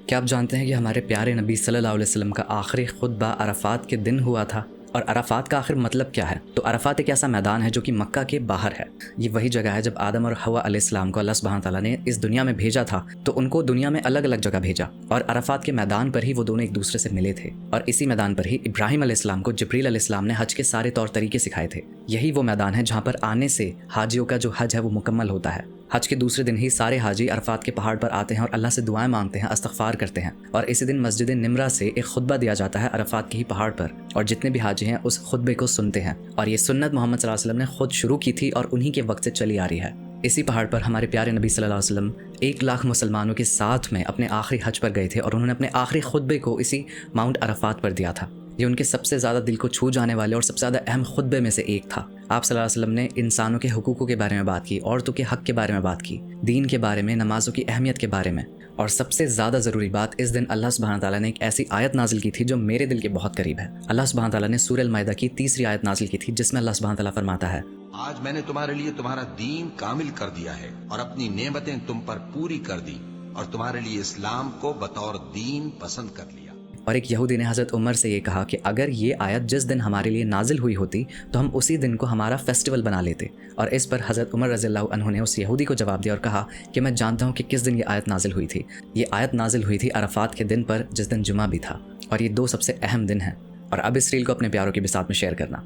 क्या आप जानते हैं कि हमारे प्यारे नबी सल्लल्लाहु अलैहि वसल्लम का आखिरी खुतबा अरफात के दिन हुआ था? और अरफात का आखिर मतलब क्या है? तो अरफात एक ऐसा मैदान है जो कि मक्का के बाहर है। ये वही जगह है जब आदम और हवा अलैहिस्सलाम को अल्लाह सुब्हान तआला ने इस दुनिया में भेजा था, तो उनको दुनिया में अलग अलग जगह भेजा और अरफात के मैदान पर ही वो दोनों एक दूसरे से मिले थे। और इसी मैदान पर ही इब्राहिम अलैहिस्सलाम को जिब्रील अलैहिस्सलाम ने हज के सारे तौर तरीके सिखाए थे। यही वो मैदान है जहाँ पर आने से हाजियों का जो हज है वो मुकम्मल होता है। हज के दूसरे दिन ही सारे हाजी अरफात के पहाड़ पर आते हैं और अल्लाह से दुआएं मांगते हैं, इस्तग़फ़ार करते हैं। और इसी दिन मस्जिद निमरा से एक खुतबा दिया जाता है अरफात के ही पहाड़ पर, और जितने भी हाजी हैं उस खुतबे को सुनते हैं। और ये सुन्नत मोहम्मद सल्लल्लाहु अलैहि वसल्लम ने खुद शुरू की थी और उन्हीं के वक्त से चली आ रही है। इसी पहाड़ पर हमारे प्यारे नबी सल्लल्लाहु अलैहि वसल्लम 1 लाख मुसलमानों के साथ में अपने आखिरी हज पर गए थे और उन्होंने अपने आखिरी खुतबे को इसी माउंट अरफात पर दिया था। ये उनके सबसे ज़्यादा दिल को छू जाने वाले और सबसे ज़्यादा अहम खुतबे में से एक था। आप सल्लल्लाहु अलैहि वसल्लम ने इंसानों के हुकूकों के बारे में बात की, औरतों के हक़ के बारे में बात की, दीन के बारे में, नमाज़ों की अहमियत के बारे में, और सबसे ज़्यादा ज़रूरी बात, इस दिन अल्लाह सुब्हान तआला ने एक ऐसी आयत नाजिल की थी जो मेरे दिल के बहुत करीब है। अल्लाह सुब्हान तआला ने सूरह अल-माइदा की 3री आयत नाजिल की थी, जिसमें अल्लाह सुब्हान तआला फरमाता है, आज मैंने तुम्हारे लिए तुम्हारा दीन कामिल कर दिया है और अपनी नेमतें तुम पर पूरी कर दी और तुम्हारे लिए इस्लाम को बतौर दीन पसंद कर लिया। और एक यहूदी ने हज़रत उमर से ये कहा कि अगर ये आयत जिस दिन हमारे लिए नाजिल हुई होती तो हम उसी दिन को हमारा फेस्टिवल बना लेते। और इस पर हज़रत उमर रज़ियल्लाहु अन्हु ने उस यहूदी को जवाब दिया और कहा कि मैं जानता हूँ कि किस दिन ये आयत नाजिल हुई थी। ये आयत नाजिल हुई थी अरफात के दिन पर, जिस दिन जुमा भी था। और ये 2 सबसे अहम दिन हैं। और अब इस रील को अपने प्यारों के भी साथ में शेयर करना।